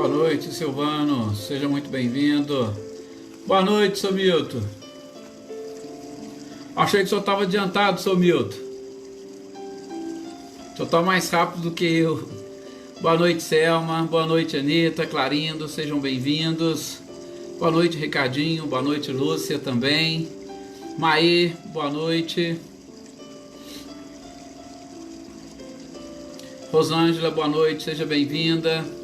Boa noite, Silvano. Seja muito bem-vindo. Boa noite, seu Milton. Achei que o senhor estava adiantado, seu Milton. O senhor está mais rápido do que eu. Boa noite, Selma. Boa noite, Anitta, Clarindo. Sejam bem-vindos. Boa noite, Ricardinho. Boa noite, Lúcia também. Maê, boa noite. Rosângela, boa noite. Seja bem-vinda.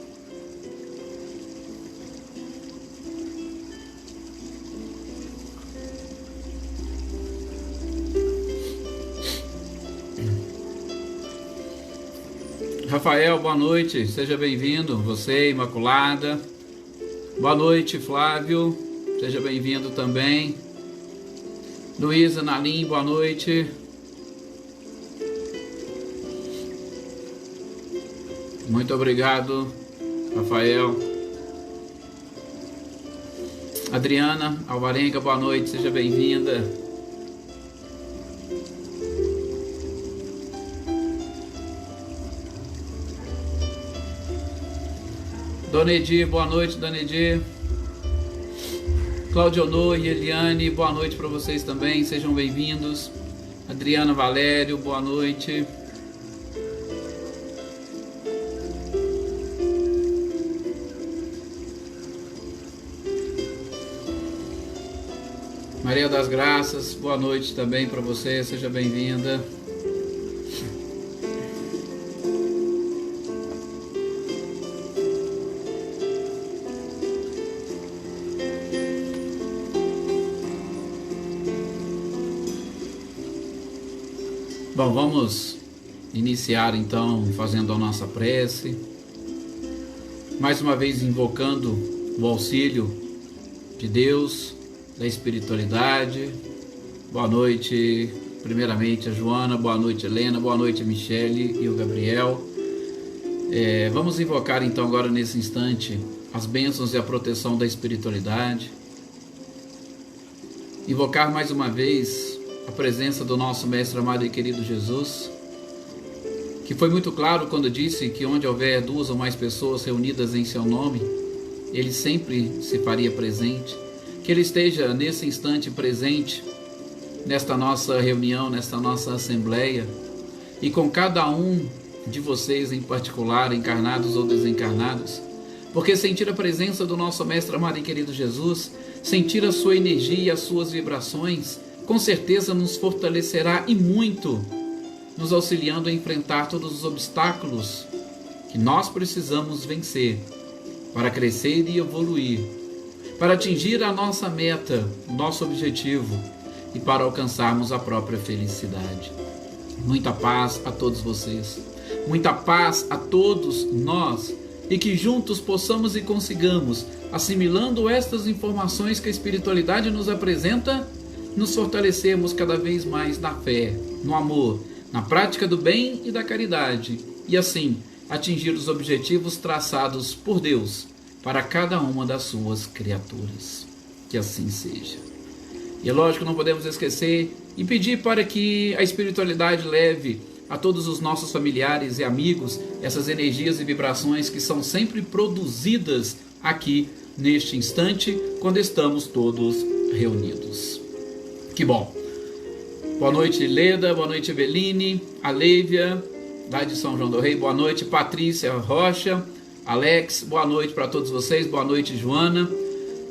Rafael, boa noite, seja bem-vindo. Você, Imaculada. Boa noite, Flávio, seja bem-vindo também. Luísa Nalim, boa noite. Muito obrigado, Rafael. Adriana Alvarenga, boa noite, seja bem-vinda. Dona Edir, boa noite, Dona Edir. Claudionor e Eliane, boa noite para vocês também, sejam bem-vindos. Adriana Valério, boa noite. Maria das Graças, boa noite também para você, seja bem-vinda. Bom, vamos iniciar então fazendo a nossa prece, mais uma vez invocando o auxílio de Deus, da espiritualidade. Boa noite, primeiramente a Joana, boa noite Helena, boa noite a Michele e o Gabriel. Vamos invocar então agora nesse instante as bênçãos e a proteção da espiritualidade. Invocar mais uma vez a presença do nosso Mestre amado e querido Jesus, que foi muito claro quando disse que onde houver duas ou mais pessoas reunidas em seu nome, Ele sempre se faria presente. Que Ele esteja nesse instante presente, nesta nossa reunião, nesta nossa assembleia, e com cada um de vocês em particular, encarnados ou desencarnados, porque sentir a presença do nosso Mestre amado e querido Jesus, sentir a sua energia, as suas vibrações, com certeza nos fortalecerá e muito, nos auxiliando a enfrentar todos os obstáculos que nós precisamos vencer para crescer e evoluir, para atingir a nossa meta, nosso objetivo e para alcançarmos a própria felicidade. Muita paz a todos vocês, muita paz a todos nós, e que juntos possamos e consigamos, assimilando estas informações que a espiritualidade nos apresenta, nos fortalecermos cada vez mais na fé, no amor, na prática do bem e da caridade, e assim atingir os objetivos traçados por Deus para cada uma das suas criaturas. Que assim seja. E é lógico, não podemos esquecer e pedir para que a espiritualidade leve a todos os nossos familiares e amigos essas energias e vibrações que são sempre produzidas aqui neste instante, quando estamos todos reunidos. Que bom. Boa noite, Leda. Boa noite, Eveline. A Leívia, lá de São João do Rei. Boa noite, Patrícia Rocha. Alex, boa noite para todos vocês. Boa noite, Joana.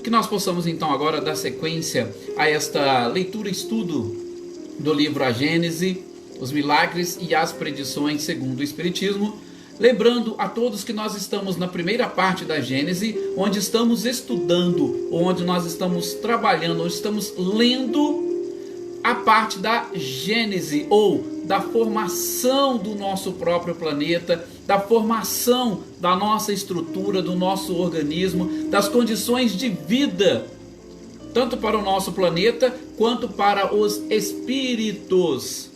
Que nós possamos então agora dar sequência a esta leitura e estudo do livro A Gênese, os milagres e as predições segundo o Espiritismo. Lembrando a todos que nós estamos na primeira parte da Gênese, onde estamos estudando, onde nós estamos trabalhando, onde estamos lendo a parte da Gênese, ou da formação do nosso próprio planeta, da formação da nossa estrutura, do nosso organismo, das condições de vida, tanto para o nosso planeta, quanto para os espíritos,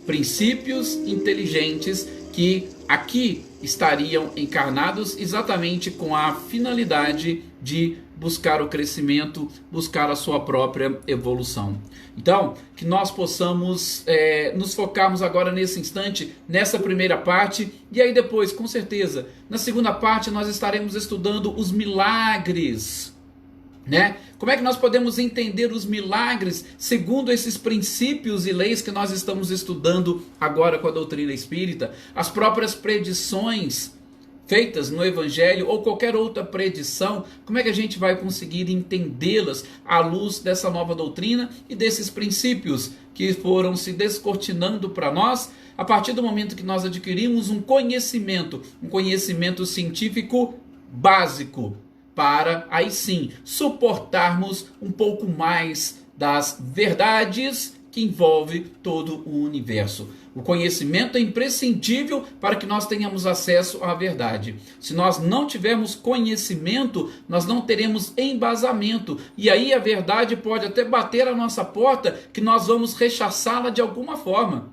princípios inteligentes que aqui estariam encarnados exatamente com a finalidade de buscar o crescimento, buscar a sua própria evolução. Então, que nós possamos nos focarmos agora nesse instante, nessa primeira parte, e aí depois, com certeza, na segunda parte nós estaremos estudando os milagres, né? Como é que nós podemos entender os milagres segundo esses princípios e leis que nós estamos estudando agora com a doutrina espírita, as próprias predições feitas no Evangelho ou qualquer outra predição, como é que a gente vai conseguir entendê-las à luz dessa nova doutrina e desses princípios que foram se descortinando para nós a partir do momento que nós adquirimos um conhecimento científico básico, para aí sim suportarmos um pouco mais das verdades que envolve todo o universo. O conhecimento é imprescindível para que nós tenhamos acesso à verdade. Se nós não tivermos conhecimento, nós não teremos embasamento. E aí a verdade pode até bater à nossa porta, que nós vamos rechaçá-la de alguma forma.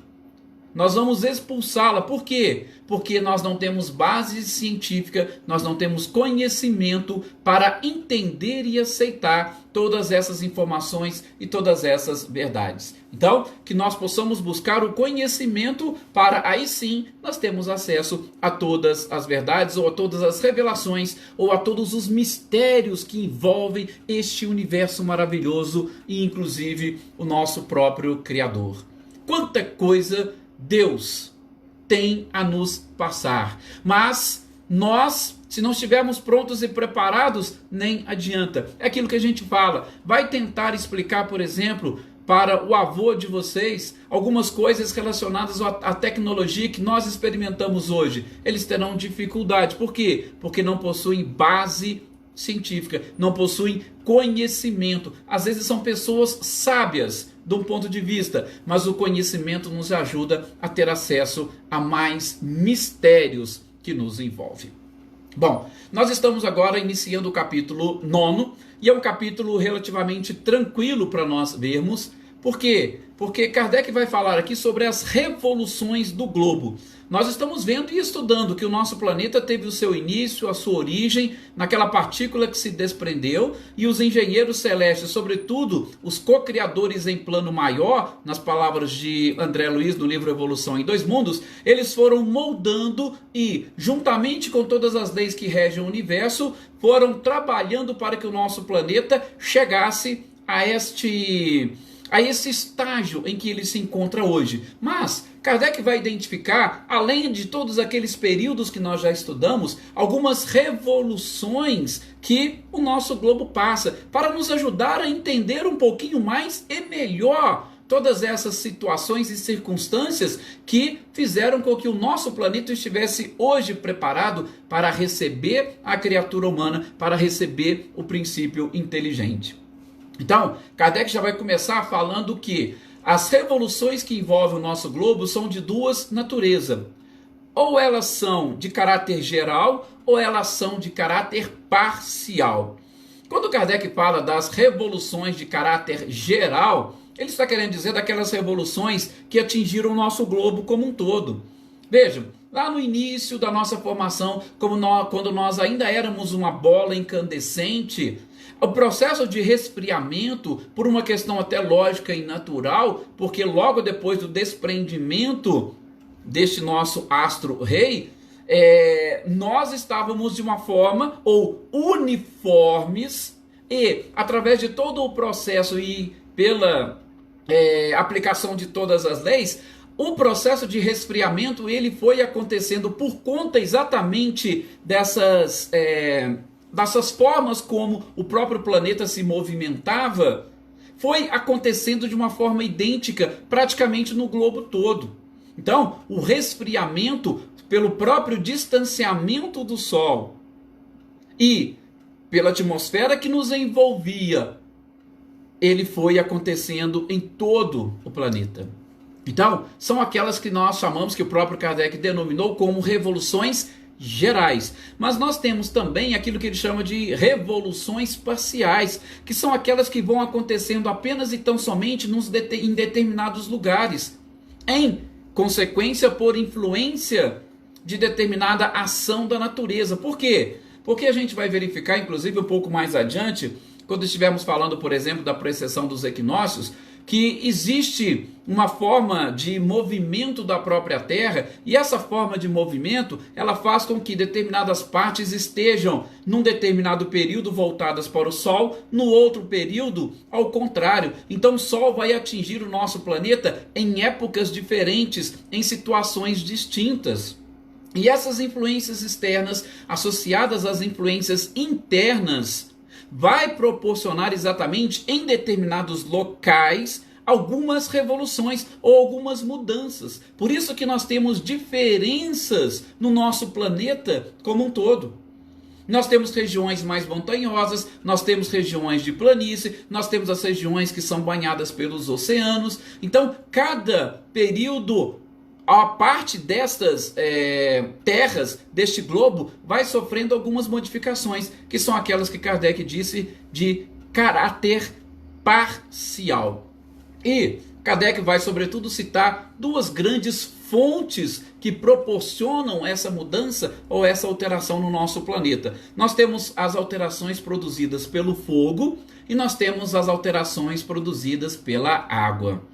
Nós vamos expulsá-la. Por quê? Porque nós não temos base científica, nós não temos conhecimento para entender e aceitar todas essas informações e todas essas verdades. Então, que nós possamos buscar o conhecimento para aí sim nós termos acesso a todas as verdades, ou a todas as revelações, ou a todos os mistérios que envolvem este universo maravilhoso e inclusive o nosso próprio Criador. Quanta coisa Deus tem a nos passar, mas nós, se não estivermos prontos e preparados, nem adianta. É aquilo que a gente fala, vai tentar explicar, por exemplo, para o avô de vocês algumas coisas relacionadas à tecnologia que nós experimentamos hoje. Eles terão dificuldade. Por quê? Porque não possuem base científica, não possuem conhecimento. Às vezes são pessoas sábias de um ponto de vista, mas o conhecimento nos ajuda a ter acesso a mais mistérios que nos envolvem. Bom, nós estamos agora iniciando o capítulo 9, e é um capítulo relativamente tranquilo para nós vermos. Por quê? Porque Kardec vai falar aqui sobre as revoluções do globo. Nós estamos vendo e estudando que o nosso planeta teve o seu início, a sua origem, naquela partícula que se desprendeu, e os engenheiros celestes, sobretudo os co-criadores em plano maior, nas palavras de André Luiz no livro Evolução em Dois Mundos, eles foram moldando e, juntamente com todas as leis que regem o universo, foram trabalhando para que o nosso planeta chegasse a esse estágio em que ele se encontra hoje. Mas Kardec vai identificar, além de todos aqueles períodos que nós já estudamos, algumas revoluções que o nosso globo passa, para nos ajudar a entender um pouquinho mais e melhor todas essas situações e circunstâncias que fizeram com que o nosso planeta estivesse hoje preparado para receber a criatura humana, para receber o princípio inteligente. Então, Kardec já vai começar falando que as revoluções que envolvem o nosso globo são de duas naturezas. Ou elas são de caráter geral, ou elas são de caráter parcial. Quando Kardec fala das revoluções de caráter geral, ele está querendo dizer daquelas revoluções que atingiram o nosso globo como um todo. Vejam, lá no início da nossa formação, quando nós ainda éramos uma bola incandescente, o processo de resfriamento, por uma questão até lógica e natural, porque logo depois do desprendimento deste nosso astro-rei, nós estávamos de uma forma ou uniformes, e através de todo o processo e pela aplicação de todas as leis, o processo de resfriamento ele foi acontecendo por conta exatamente dessas formas como o próprio planeta se movimentava, foi acontecendo de uma forma idêntica praticamente no globo todo. Então, o resfriamento, pelo próprio distanciamento do Sol e pela atmosfera que nos envolvia, ele foi acontecendo em todo o planeta. Então, são aquelas que nós chamamos, que o próprio Kardec denominou como revoluções gerais. Mas nós temos também aquilo que ele chama de revoluções parciais, que são aquelas que vão acontecendo apenas e tão somente em determinados lugares, em consequência por influência de determinada ação da natureza. Por quê? Porque a gente vai verificar, inclusive um pouco mais adiante, quando estivermos falando, por exemplo, da precessão dos equinócios, que existe uma forma de movimento da própria Terra, e essa forma de movimento, ela faz com que determinadas partes estejam num determinado período voltadas para o Sol, no outro período ao contrário. Então o Sol vai atingir o nosso planeta em épocas diferentes, em situações distintas. E essas influências externas, associadas às influências internas, vai proporcionar exatamente em determinados locais algumas revoluções ou algumas mudanças. Por isso que nós temos diferenças no nosso planeta como um todo. Nós temos regiões mais montanhosas, nós temos regiões de planície, nós temos as regiões que são banhadas pelos oceanos. Então, cada período, a parte destas terras, deste globo, vai sofrendo algumas modificações, que são aquelas que Kardec disse de caráter parcial. E Kardec vai sobretudo citar duas grandes fontes que proporcionam essa mudança ou essa alteração no nosso planeta. Nós temos as alterações produzidas pelo fogo e nós temos as alterações produzidas pela água.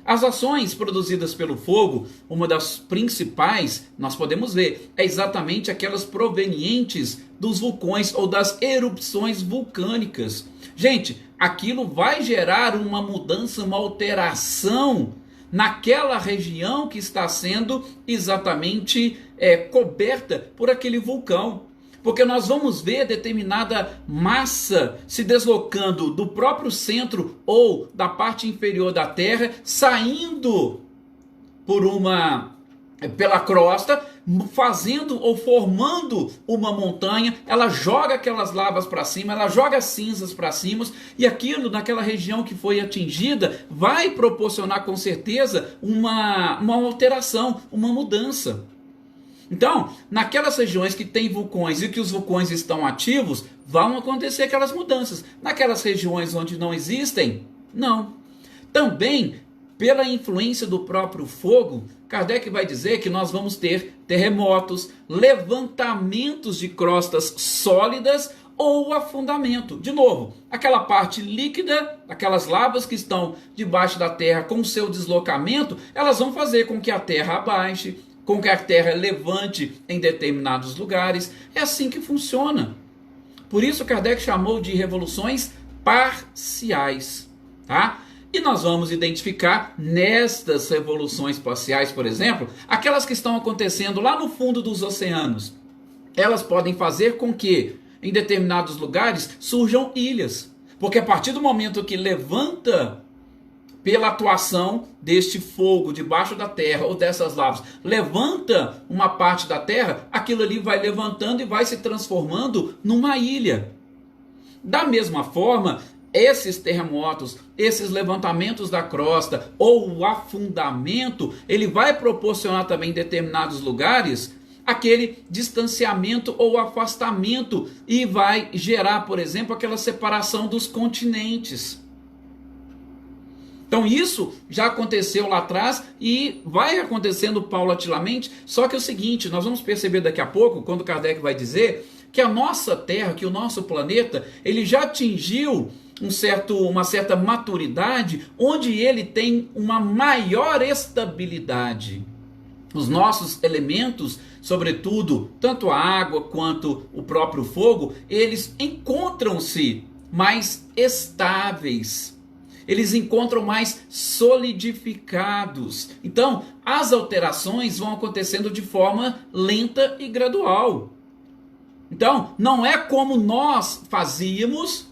As ações produzidas pelo fogo, uma das principais, nós podemos ver, é exatamente aquelas provenientes dos vulcões ou das erupções vulcânicas. Gente, aquilo vai gerar uma mudança, uma alteração naquela região que está sendo exatamente coberta por aquele vulcão. Porque nós vamos ver determinada massa se deslocando do próprio centro ou da parte inferior da Terra, saindo pela crosta, fazendo ou formando uma montanha. Ela joga aquelas lavas para cima, ela joga cinzas para cima, e aquilo naquela região que foi atingida vai proporcionar com certeza uma alteração, uma mudança. Então, naquelas regiões que tem vulcões e que os vulcões estão ativos, vão acontecer aquelas mudanças. Naquelas regiões onde não existem, não. Também, pela influência do próprio fogo, Kardec vai dizer que nós vamos ter terremotos, levantamentos de crostas sólidas ou afundamento. De novo, aquela parte líquida, aquelas lavas que estão debaixo da terra com o seu deslocamento, elas vão fazer com que a terra abaixe, com que a terra levante em determinados lugares. É assim que funciona. Por isso Kardec chamou de revoluções parciais, tá? E nós vamos identificar nestas revoluções parciais, por exemplo, aquelas que estão acontecendo lá no fundo dos oceanos. Elas podem fazer com que em determinados lugares surjam ilhas, porque a partir do momento que levanta, pela atuação deste fogo debaixo da terra ou dessas lavas, levanta uma parte da terra, aquilo ali vai levantando e vai se transformando numa ilha. Da mesma forma, esses terremotos, esses levantamentos da crosta ou o afundamento, ele vai proporcionar também em determinados lugares aquele distanciamento ou afastamento e vai gerar, por exemplo, aquela separação dos continentes. Então isso já aconteceu lá atrás e vai acontecendo paulatinamente, só que é o seguinte, nós vamos perceber daqui a pouco, quando Kardec vai dizer que a nossa Terra, que o nosso planeta, ele já atingiu uma certa maturidade, onde ele tem uma maior estabilidade. Os nossos elementos, sobretudo, tanto a água quanto o próprio fogo, eles encontram-se mais estáveis. Eles encontram mais solidificados. Então, as alterações vão acontecendo de forma lenta e gradual. Então, não é como nós fazíamos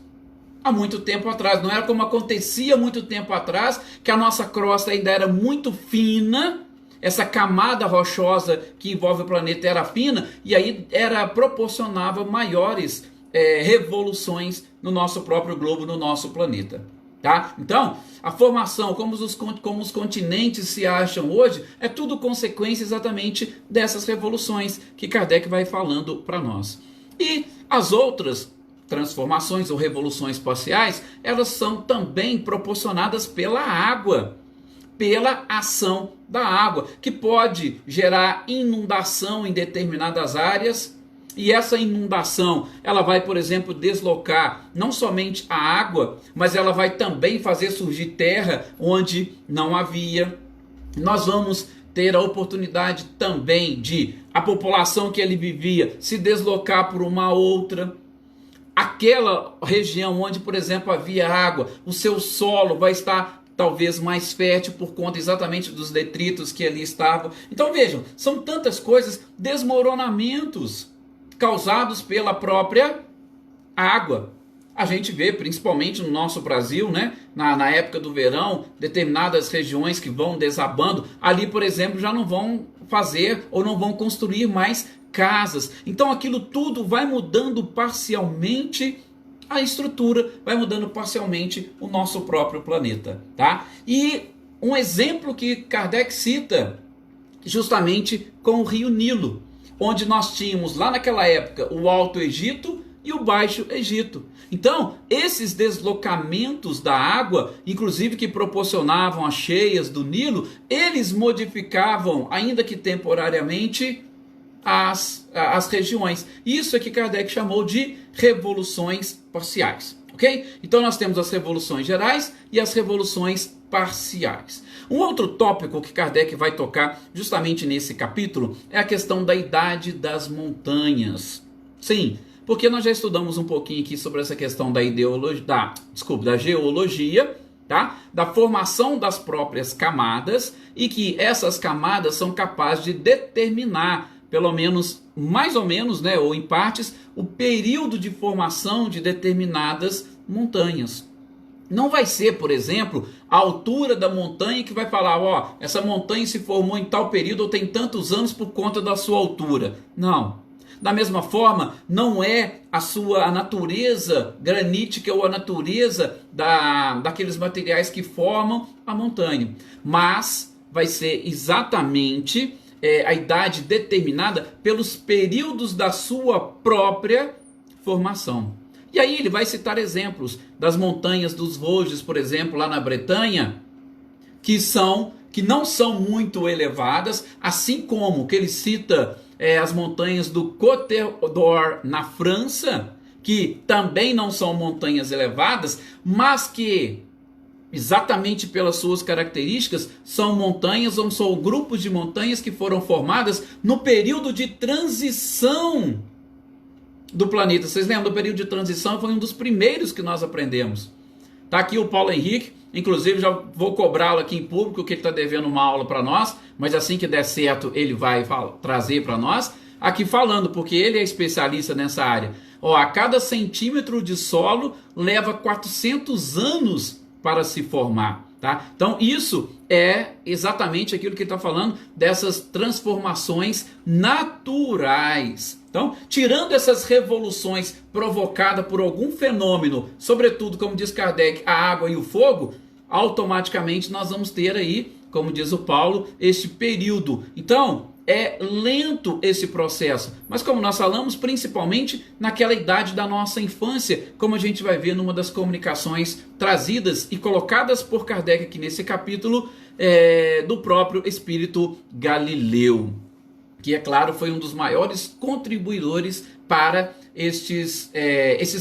há muito tempo atrás, não era como acontecia muito tempo atrás, que a nossa crosta ainda era muito fina, essa camada rochosa que envolve o planeta era fina, e aí proporcionava maiores revoluções no nosso próprio globo, no nosso planeta. Tá? Então, a formação, como os continentes se acham hoje, é tudo consequência exatamente dessas revoluções que Kardec vai falando para nós. E as outras transformações ou revoluções parciais, elas são também proporcionadas pela água, pela ação da água, que pode gerar inundação em determinadas áreas, E essa inundação, ela vai, por exemplo, deslocar não somente a água, mas ela vai também fazer surgir terra onde não havia. Nós vamos ter a oportunidade também de a população que ali vivia se deslocar por uma outra. Aquela região onde, por exemplo, havia água, o seu solo vai estar talvez mais fértil por conta exatamente dos detritos que ali estavam. Então vejam, são tantas coisas, desmoronamentos causados pela própria água. A gente vê, principalmente no nosso Brasil, né, na época do verão, determinadas regiões que vão desabando, ali, por exemplo, já não vão fazer ou não vão construir mais casas. Então aquilo tudo vai mudando parcialmente a estrutura, vai mudando parcialmente o nosso próprio planeta, tá? E um exemplo que Kardec cita, justamente com o rio Nilo, onde nós tínhamos lá naquela época o Alto Egito e o Baixo Egito. Então, esses deslocamentos da água, inclusive que proporcionavam as cheias do Nilo, eles modificavam, ainda que temporariamente, as regiões. Isso é que Kardec chamou de revoluções parciais. Ok? Então nós temos as revoluções gerais e as revoluções parciais. Um outro tópico que Kardec vai tocar justamente nesse capítulo é a questão da idade das montanhas. Sim, porque nós já estudamos um pouquinho aqui sobre essa questão da da geologia, tá? Da formação das próprias camadas, e que essas camadas são capazes de determinar, pelo menos, mais ou menos, né, ou em partes, o período de formação de determinadas montanhas. Não vai ser, por exemplo, a altura da montanha que vai falar, ó, essa montanha se formou em tal período ou tem tantos anos por conta da sua altura. Não. Da mesma forma, não é a natureza granítica ou a natureza daqueles materiais que formam a montanha, mas vai ser exatamente a idade determinada pelos períodos da sua própria formação. E aí ele vai citar exemplos das montanhas dos Vosges, por exemplo, lá na Bretanha, que não são muito elevadas, assim como que ele cita as montanhas do Côte d'Or na França, que também não são montanhas elevadas, mas que, exatamente pelas suas características, são montanhas ou são grupos de montanhas que foram formadas no período de transição do planeta. Vocês lembram do período de transição? Foi um dos primeiros que nós aprendemos. Tá aqui o Paulo Henrique, inclusive já vou cobrá-lo aqui em público, que ele está devendo uma aula para nós, mas assim que der certo ele vai trazer para nós, aqui falando, porque ele é especialista nessa área. Ó, a cada centímetro de solo leva 400 anos para se formar. Tá? Então isso é exatamente aquilo que ele está falando, dessas transformações naturais. Então, tirando essas revoluções provocadas por algum fenômeno, sobretudo, como diz Kardec, a água e o fogo, automaticamente nós vamos ter aí, como diz o Paulo, este período. Então, é lento esse processo, mas como nós falamos, principalmente naquela idade da nossa infância, como a gente vai ver numa das comunicações trazidas e colocadas por Kardec aqui nesse capítulo, do próprio Espírito Galileu, que, é claro, foi um dos maiores contribuidores para esses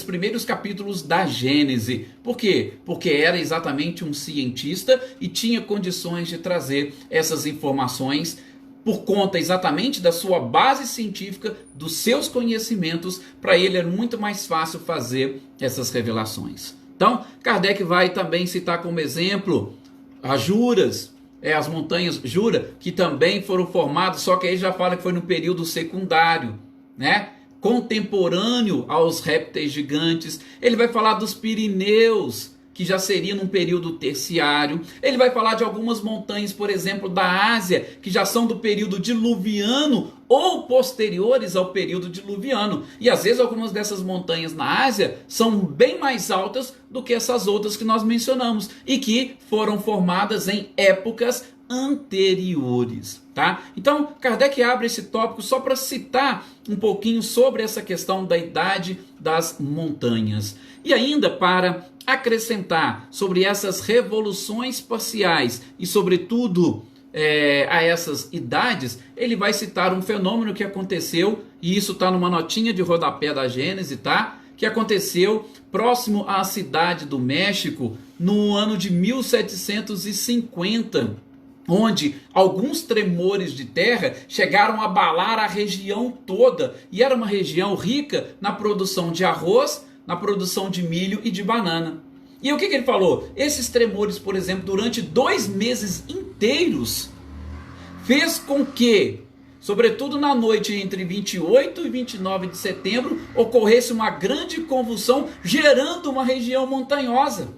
primeiros capítulos da Gênese. Por quê? Porque era exatamente um cientista e tinha condições de trazer essas informações por conta exatamente da sua base científica, dos seus conhecimentos. Para ele era muito mais fácil fazer essas revelações. Então, Kardec vai também citar como exemplo as Juras, as montanhas Jura, que também foram formadas, só que aí já fala que foi no período secundário, né? Contemporâneo aos répteis gigantes. Ele vai falar dos Pirineus, que já seria num período terciário. Ele vai falar de algumas montanhas, por exemplo, da Ásia, que já são do período diluviano ou posteriores ao período diluviano. E às vezes algumas dessas montanhas na Ásia são bem mais altas do que essas outras que nós mencionamos e que foram formadas em épocas anteriores, tá? Então, Kardec abre esse tópico só para citar um pouquinho sobre essa questão da idade das montanhas. E ainda para acrescentar sobre essas revoluções parciais e, sobretudo, a essas idades, ele vai citar um fenômeno que aconteceu e isso está numa notinha de rodapé da Gênesis, tá? Que aconteceu próximo à cidade do México no ano de 1750, onde alguns tremores de terra chegaram a abalar a região toda, e era uma região rica na produção de arroz, na produção de milho e de banana. E o que ele falou? Esses tremores, por exemplo, durante 2 meses inteiros, fez com que, sobretudo na noite entre 28 e 29 de setembro, ocorresse uma grande convulsão, gerando uma região montanhosa.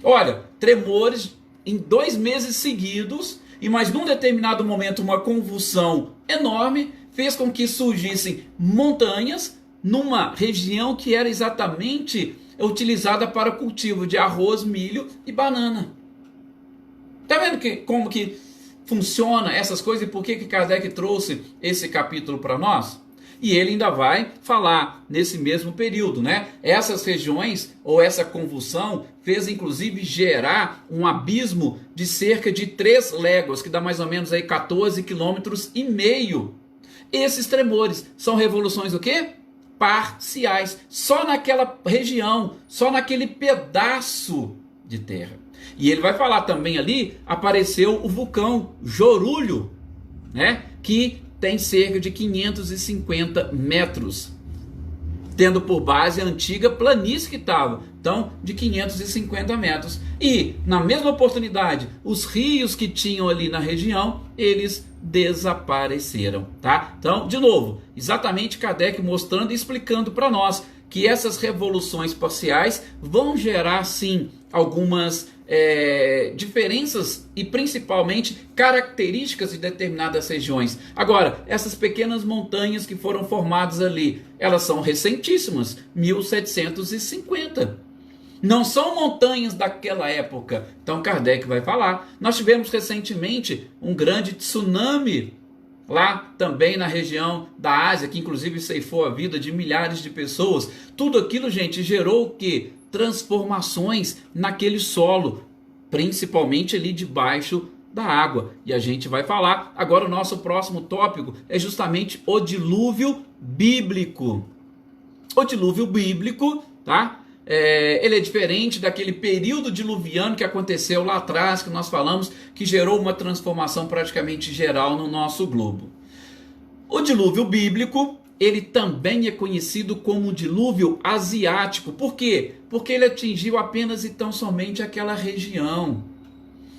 Olha, tremores em 2 meses seguidos, e mas num determinado momento uma convulsão enorme, fez com que surgissem montanhas numa região que era exatamente utilizada para o cultivo de arroz, milho e banana. Está vendo como que funciona essas coisas e por que Kardec trouxe esse capítulo para nós? E ele ainda vai falar nesse mesmo período, né? Essas regiões, ou essa convulsão, fez inclusive gerar um abismo de cerca de 3 léguas, que dá mais ou menos aí 14 quilômetros e meio. Esses tremores são revoluções o quê? Parciais, só naquela região, só naquele pedaço de terra. E ele vai falar também ali, apareceu o vulcão Jorulho, né? Que tem cerca de 550 metros, tendo por base a antiga planície que estava, então de 550 metros. E na mesma oportunidade, os rios que tinham ali na região, eles desapareceram, tá? Então, de novo, exatamente Kardec mostrando e explicando para nós que essas revoluções parciais vão gerar sim algumas diferenças e principalmente características de determinadas regiões. Agora, essas pequenas montanhas que foram formadas ali, elas são recentíssimas, 1750. Não são montanhas daquela época. Então Kardec vai falar. Nós tivemos recentemente um grande tsunami lá também na região da Ásia, que inclusive ceifou a vida de milhares de pessoas. Tudo aquilo, gente, gerou o quê? Transformações naquele solo, principalmente ali debaixo da água. E a gente vai falar. Agora o nosso próximo tópico é justamente o dilúvio bíblico. O dilúvio bíblico, tá? Ele é diferente daquele período diluviano que aconteceu lá atrás, que nós falamos, que gerou uma transformação praticamente geral no nosso globo. O dilúvio bíblico, ele também é conhecido como dilúvio asiático. Por quê? Porque ele atingiu apenas e tão somente aquela região.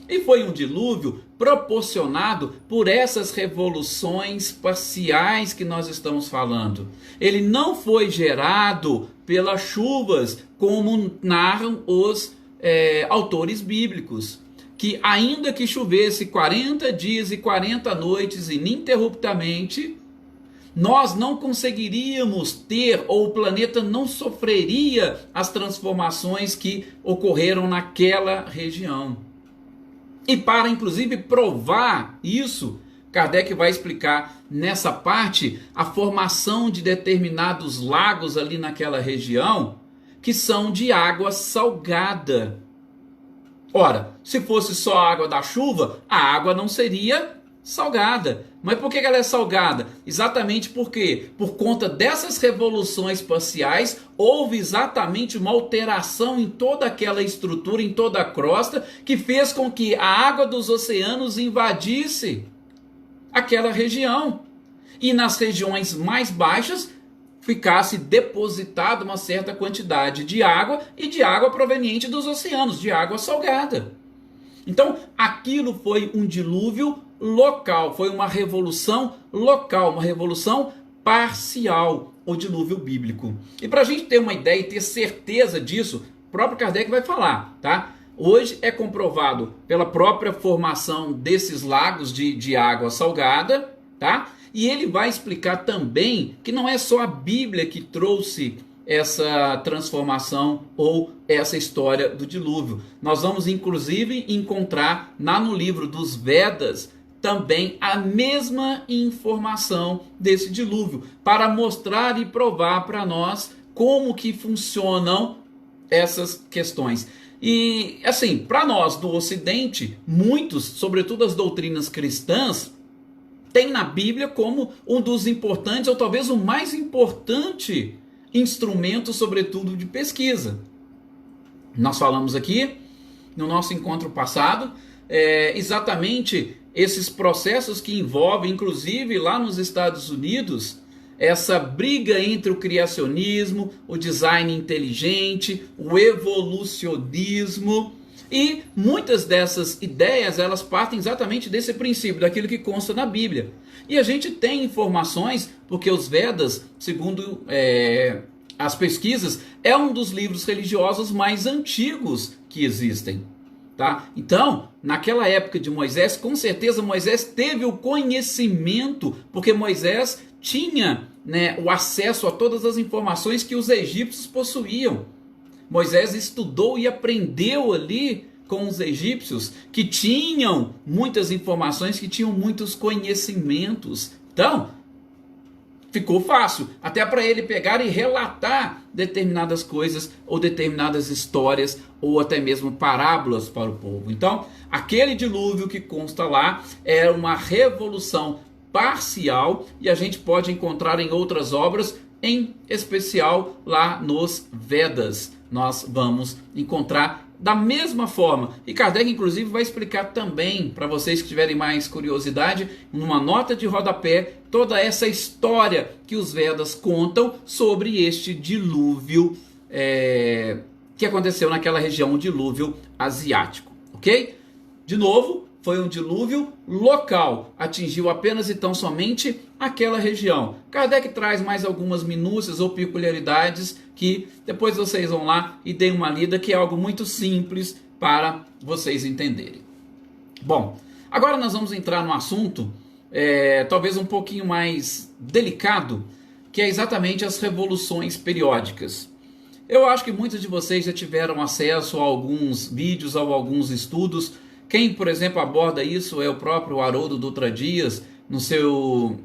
E foi um dilúvio proporcionado por essas revoluções parciais que nós estamos falando. Ele não foi gerado pelas chuvas, como narram os autores bíblicos, que ainda que chovesse 40 dias e 40 noites ininterruptamente, nós não conseguiríamos ter, ou o planeta não sofreria as transformações que ocorreram naquela região. E para inclusive provar isso, Kardec vai explicar nessa parte a formação de determinados lagos ali naquela região que são de água salgada. Ora, se fosse só a água da chuva, a água não seria salgada. Mas por que ela é salgada? Exatamente porque, por conta dessas revoluções parciais, houve exatamente uma alteração em toda aquela estrutura, em toda a crosta, que fez com que a água dos oceanos invadisse aquela região. E nas regiões mais baixas, ficasse depositada uma certa quantidade de água, e de água proveniente dos oceanos, de água salgada. Então, aquilo foi um dilúvio local, foi uma revolução local, uma revolução parcial, o dilúvio bíblico. E para a gente ter uma ideia e ter certeza disso, o próprio Kardec vai falar, tá? Hoje é comprovado pela própria formação desses lagos de água salgada, tá? E ele vai explicar também que não é só a Bíblia que trouxe essa transformação ou essa história do dilúvio. Nós vamos inclusive encontrar no livro dos Vedas também a mesma informação desse dilúvio, para mostrar e provar para nós como que funcionam essas questões. E assim, para nós do Ocidente, muitos, sobretudo as doutrinas cristãs, tem na Bíblia como um dos importantes, ou talvez o mais importante instrumento, sobretudo de pesquisa. Nós falamos aqui, no nosso encontro passado, exatamente esses processos que envolvem, inclusive lá nos Estados Unidos, essa briga entre o criacionismo, o design inteligente, o evolucionismo, e muitas dessas ideias, elas partem exatamente desse princípio, daquilo que consta na Bíblia. E a gente tem informações, porque os Vedas, segundo as pesquisas, é um dos livros religiosos mais antigos que existem. Tá? Então, naquela época de Moisés, com certeza Moisés teve o conhecimento, porque Moisés tinha, né, o acesso a todas as informações que os egípcios possuíam. Moisés estudou e aprendeu ali com os egípcios, que tinham muitas informações, que tinham muitos conhecimentos. Então, ficou fácil até para ele pegar e relatar determinadas coisas, ou determinadas histórias, ou até mesmo parábolas para o povo. Então, aquele dilúvio que consta lá é uma revolução parcial, e a gente pode encontrar em outras obras, em especial lá nos Vedas. Nós vamos encontrar da mesma forma. E Kardec, inclusive, vai explicar também, para vocês que tiverem mais curiosidade, numa nota de rodapé, toda essa história que os Vedas contam sobre este dilúvio que aconteceu naquela região, um dilúvio asiático. Ok? De novo, foi um dilúvio local, atingiu apenas e tão somente aquela região. Kardec traz mais algumas minúcias ou peculiaridades que depois vocês vão lá e deem uma lida, que é algo muito simples para vocês entenderem. Bom, agora nós vamos entrar no assunto talvez um pouquinho mais delicado, que é exatamente as revoluções periódicas. Eu acho que muitos de vocês já tiveram acesso a alguns vídeos, a alguns estudos. Quem, por exemplo, aborda isso é o próprio Haroldo Dutra Dias, no seu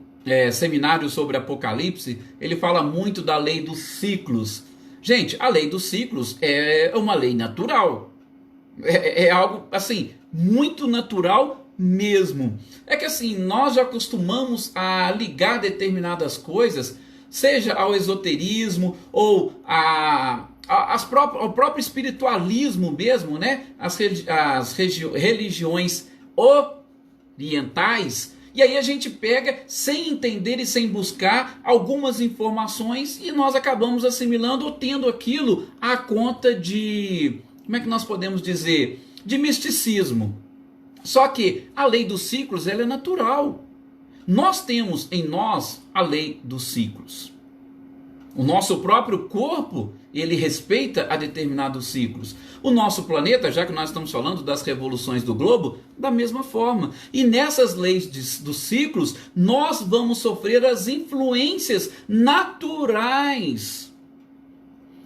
seminário sobre Apocalipse. Ele fala muito da lei dos ciclos. Gente, a lei dos ciclos é uma lei natural. É algo, assim, muito natural mesmo. É que, assim, nós já acostumamos a ligar determinadas coisas, seja ao esoterismo ou ao próprio espiritualismo mesmo, né? As religiões orientais. E aí a gente pega sem entender e sem buscar algumas informações, e nós acabamos assimilando ou tendo aquilo à conta de, como é que nós podemos dizer, de misticismo. Só que a lei dos ciclos, ela é natural. Nós temos em nós a lei dos ciclos. O nosso próprio corpo, ele respeita a determinados ciclos. O nosso planeta, já que nós estamos falando das revoluções do globo, da mesma forma. E nessas leis dos ciclos, nós vamos sofrer as influências naturais.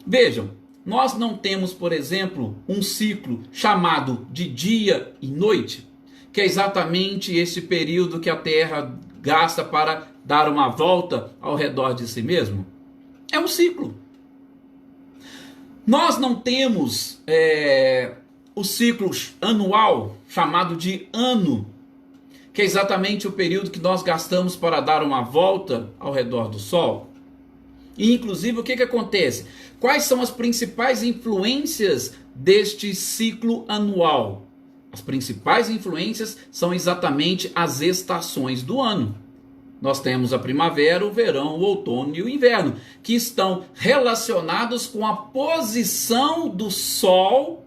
Vejam, nós não temos, por exemplo, um ciclo chamado de dia e noite, que é exatamente esse período que a Terra gasta para dar uma volta ao redor de si mesmo. É um ciclo. Nós não temos o ciclo anual, chamado de ano, que é exatamente o período que nós gastamos para dar uma volta ao redor do Sol. E, inclusive, o que acontece? Quais são as principais influências deste ciclo anual? As principais influências são exatamente as estações do ano. Nós temos a primavera, o verão, o outono e o inverno, que estão relacionados com a posição do Sol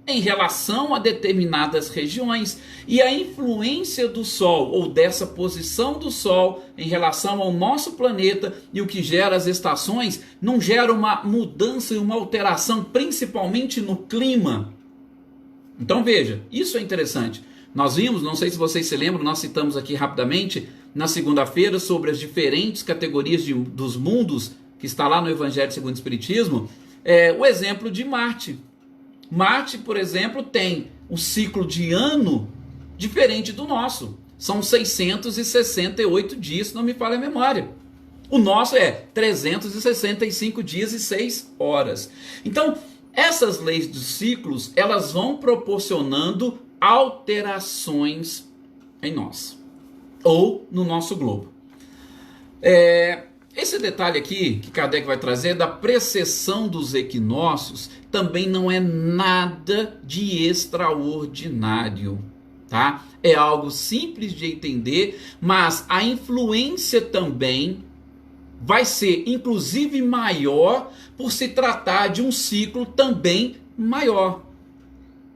em relação a determinadas regiões. E a influência do Sol, ou dessa posição do Sol em relação ao nosso planeta, e o que gera as estações, não gera uma mudança e uma alteração, principalmente no clima. Então veja, isso é interessante. Nós vimos, não sei se vocês se lembram, nós citamos aqui rapidamente, na segunda-feira, sobre as diferentes categorias dos mundos, que está lá no Evangelho segundo o Espiritismo, o exemplo de Marte. Marte, por exemplo, tem um ciclo de ano diferente do nosso. São 668 dias, se não me falha a memória. O nosso é 365 dias e 6 horas. Então, essas leis dos ciclos, elas vão proporcionando alterações em nós. ou no nosso globo. Esse detalhe aqui que Kardec vai trazer da precessão dos equinócios também não é nada de extraordinário, tá? É algo simples de entender, mas a influência também vai ser inclusive maior por se tratar de um ciclo também maior,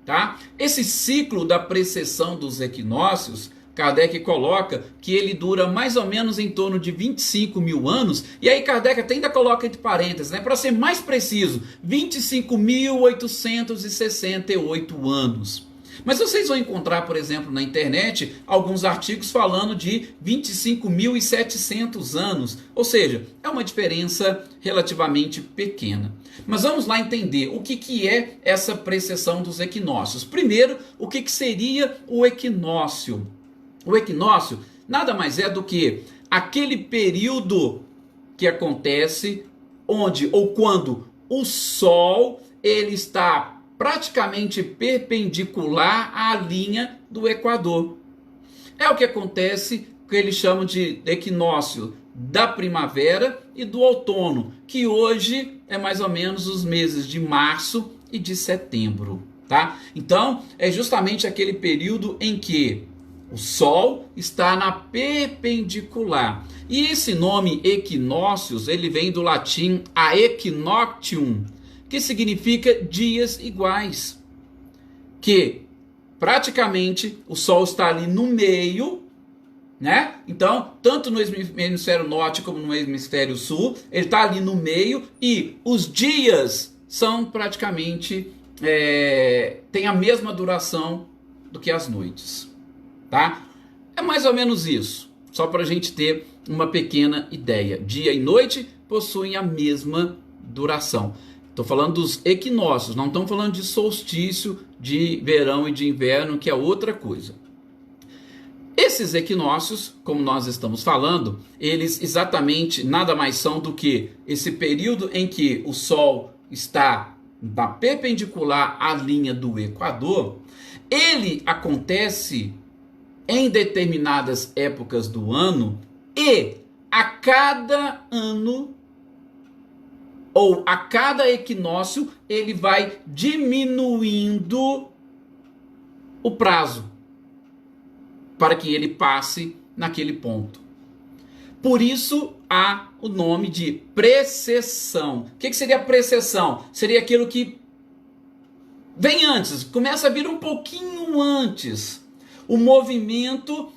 tá? Esse ciclo da precessão dos equinócios, Kardec coloca que ele dura mais ou menos em torno de 25 mil anos, e aí Kardec até ainda coloca entre parênteses, né, para ser mais preciso, 25.868 anos. Mas vocês vão encontrar, por exemplo, na internet, alguns artigos falando de 25.700 anos. Ou seja, é uma diferença relativamente pequena. Mas vamos lá entender o que é essa precessão dos equinócios. Primeiro, o que seria o equinócio? O equinócio nada mais é do que aquele período que acontece onde ou quando o Sol ele está praticamente perpendicular à linha do Equador. É o que acontece, que eles chamam de equinócio da primavera e do outono, que hoje é mais ou menos os meses de março e de setembro, tá? Então, é justamente aquele período em que o Sol está na perpendicular. E esse nome equinócios, ele vem do latim aequinoctium, que significa dias iguais, que praticamente o Sol está ali no meio, né? Então, tanto no hemisfério norte como no hemisfério sul, ele está ali no meio e os dias são praticamente, têm a mesma duração do que as noites, tá? É mais ou menos isso, só para a gente ter uma pequena ideia. Dia e noite possuem a mesma duração. Estou falando dos equinócios, não estamos falando de solstício, de verão e de inverno, que é outra coisa. Esses equinócios, como nós estamos falando, eles exatamente nada mais são do que esse período em que o Sol está perpendicular à linha do Equador. Ele acontece em determinadas épocas do ano e a cada ano ou a cada equinócio, ele vai diminuindo o prazo para que ele passe naquele ponto. Por isso há o nome de precessão. O que seria precessão? Seria aquilo que vem antes, começa a vir um pouquinho antes. O movimento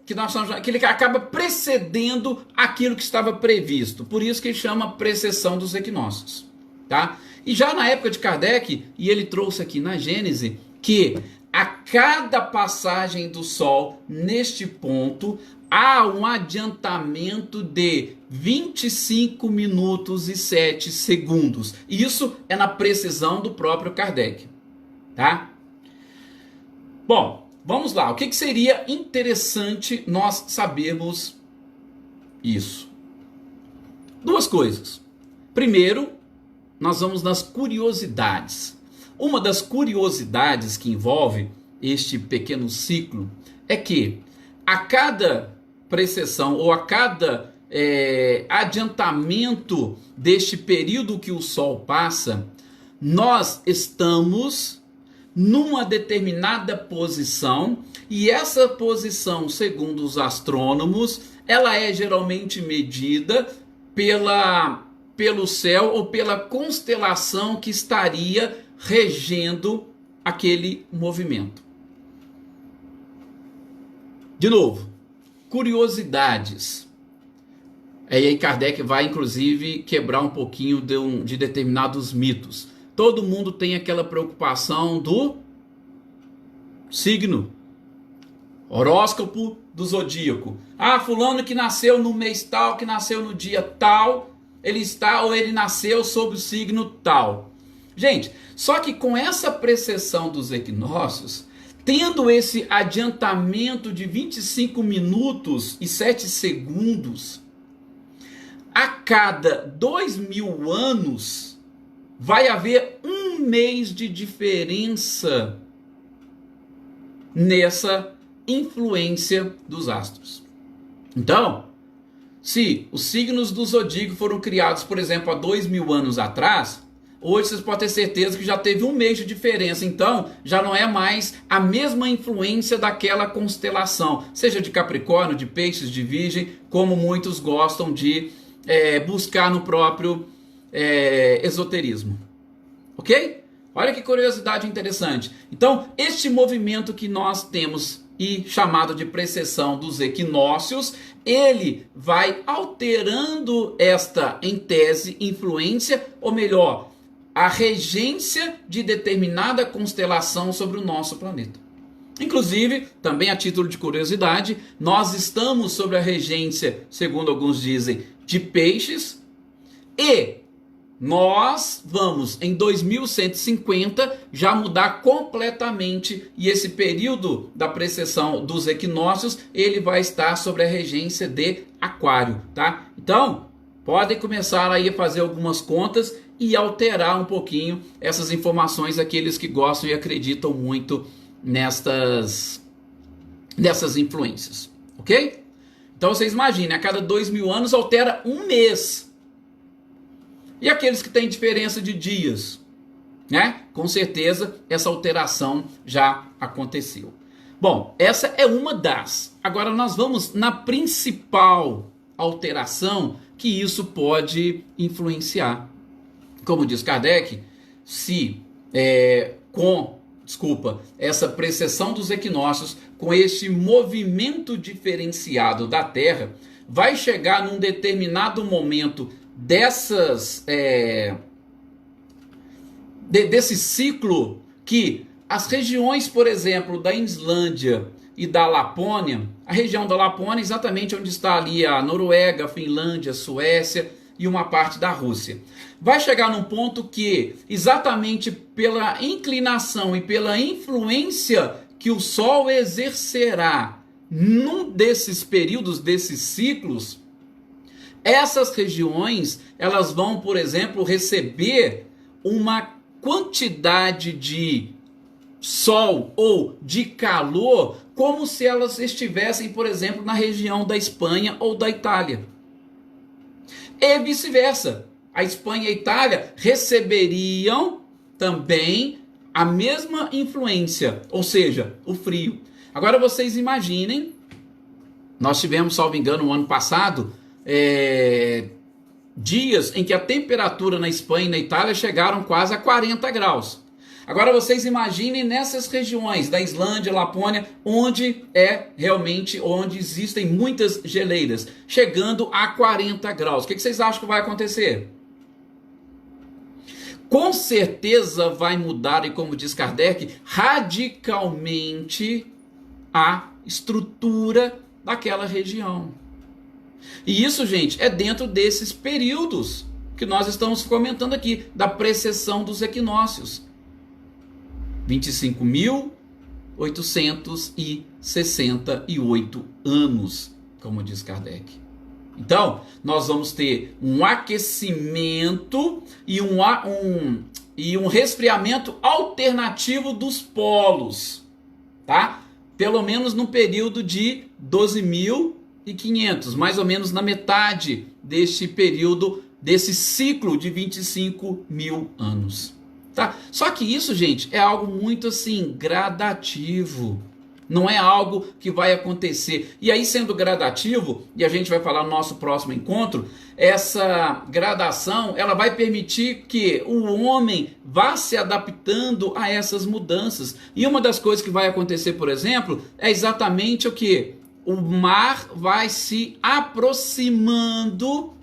que nós chamamos, que ele acaba precedendo aquilo que estava previsto. Por isso que ele chama precessão dos equinócios, tá? E já na época de Kardec, e ele trouxe aqui na Gênese, que a cada passagem do Sol neste ponto há um adiantamento de 25 minutos e 7 segundos. Isso é na precisão do próprio Kardec, tá? Bom, vamos lá. O que seria interessante nós sabermos isso? Duas coisas. Primeiro, nós vamos nas curiosidades. Uma das curiosidades que envolve este pequeno ciclo é que a cada precessão ou a cada adiantamento deste período que o Sol passa, nós estamos numa determinada posição, e essa posição, segundo os astrônomos, ela é geralmente medida pelo céu ou pela constelação que estaria regendo aquele movimento. De novo, curiosidades. E aí Kardec vai, inclusive, quebrar um pouquinho de determinados mitos. Todo mundo tem aquela preocupação do signo, horóscopo do zodíaco. Ah, fulano que nasceu no mês tal, que nasceu no dia tal, ele está ou ele nasceu sob o signo tal. Gente, só que com essa precessão dos equinócios, tendo esse adiantamento de 25 minutos e 7 segundos, a cada 2.000 anos, vai haver um mês de diferença nessa influência dos astros. Então, se os signos do zodíaco foram criados, por exemplo, há 2000 anos atrás, hoje vocês podem ter certeza que já teve um mês de diferença. Então, já não é mais a mesma influência daquela constelação, seja de Capricórnio, de Peixes, de Virgem, como muitos gostam de buscar no próprio esoterismo. Ok? Olha que curiosidade interessante. Então, este movimento que nós temos e chamado de precessão dos equinócios, ele vai alterando esta, em tese, influência, ou melhor, a regência de determinada constelação sobre o nosso planeta. Inclusive, também a título de curiosidade, nós estamos sob a regência, segundo alguns dizem, de Peixes, e nós vamos, em 2150, já mudar completamente, e esse período da precessão dos equinócios, ele vai estar sobre a regência de Aquário, tá? Então, podem começar aí a fazer algumas contas e alterar um pouquinho essas informações, aqueles que gostam e acreditam muito nessas influências, ok? Então vocês imaginem, a cada 2000 anos altera um mês. E aqueles que têm diferença de dias, né? Com certeza essa alteração já aconteceu. Bom, essa é uma das. Agora nós vamos na principal alteração que isso pode influenciar. Como diz Kardec, se essa precessão dos equinócios, com este movimento diferenciado da Terra, vai chegar num determinado momento desse ciclo, que as regiões, por exemplo, da Islândia e da Lapônia, a região da Lapônia exatamente onde está ali a Noruega, a Finlândia, a Suécia e uma parte da Rússia, vai chegar num ponto que, exatamente pela inclinação e pela influência que o Sol exercerá num desses períodos, desses ciclos, essas regiões, elas vão, por exemplo, receber uma quantidade de sol ou de calor como se elas estivessem, por exemplo, na região da Espanha ou da Itália. E vice-versa. A Espanha e a Itália receberiam também a mesma influência, ou seja, o frio. Agora vocês imaginem, nós tivemos, salvo engano, no ano passado, dias em que a temperatura na Espanha e na Itália chegaram quase a 40 graus. Agora vocês imaginem nessas regiões da Islândia, Lapônia, onde existem muitas geleiras, chegando a 40 graus. O que vocês acham que vai acontecer? Com certeza vai mudar, e como diz Kardec, radicalmente a estrutura daquela região. E isso, gente, é dentro desses períodos que nós estamos comentando aqui, da precessão dos equinócios. 25.868 anos, como diz Kardec. Então, nós vamos ter um aquecimento e um resfriamento alternativo dos polos, tá? Pelo menos no período de 12.500, mais ou menos na metade deste período, desse ciclo de 25.000 anos. Tá? Só que isso, gente, é algo muito assim, gradativo. Não é algo que vai acontecer. E aí, sendo gradativo, e a gente vai falar no nosso próximo encontro, essa gradação, ela vai permitir que o homem vá se adaptando a essas mudanças. E uma das coisas que vai acontecer, por exemplo, é exatamente o que? O mar vai se aproximando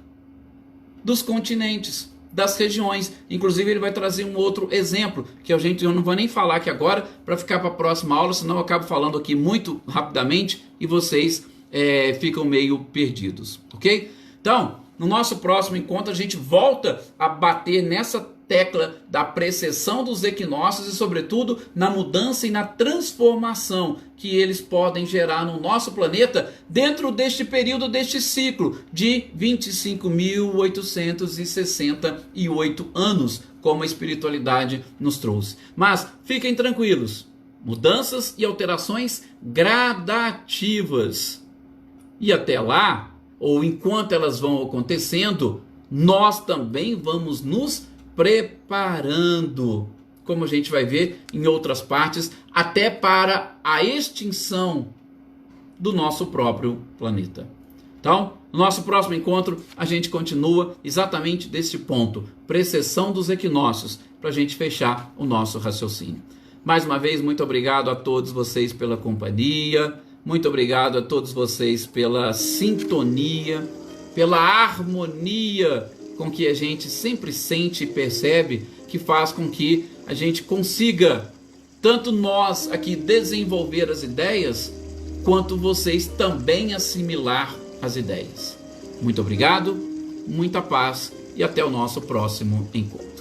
dos continentes, das regiões. Inclusive ele vai trazer um outro exemplo, que eu não vou nem falar aqui agora, para ficar para a próxima aula, senão eu acabo falando aqui muito rapidamente e vocês ficam meio perdidos, ok? Então, no nosso próximo encontro a gente volta a bater nessa tecla da precessão dos equinócios e, sobretudo, na mudança e na transformação que eles podem gerar no nosso planeta dentro deste período, deste ciclo de 25.868 anos, como a espiritualidade nos trouxe. Mas fiquem tranquilos, mudanças e alterações gradativas. E até lá, ou enquanto elas vão acontecendo, nós também vamos nos preparando, como a gente vai ver em outras partes, até para a extinção do nosso próprio planeta. Então, no nosso próximo encontro, a gente continua exatamente deste ponto, precessão dos equinócios, para a gente fechar o nosso raciocínio. Mais uma vez, muito obrigado a todos vocês pela companhia, muito obrigado a todos vocês pela sintonia, pela harmonia com que a gente sempre sente e percebe, que faz com que a gente consiga, tanto nós aqui desenvolver as ideias, quanto vocês também assimilar as ideias. Muito obrigado, muita paz e até o nosso próximo encontro.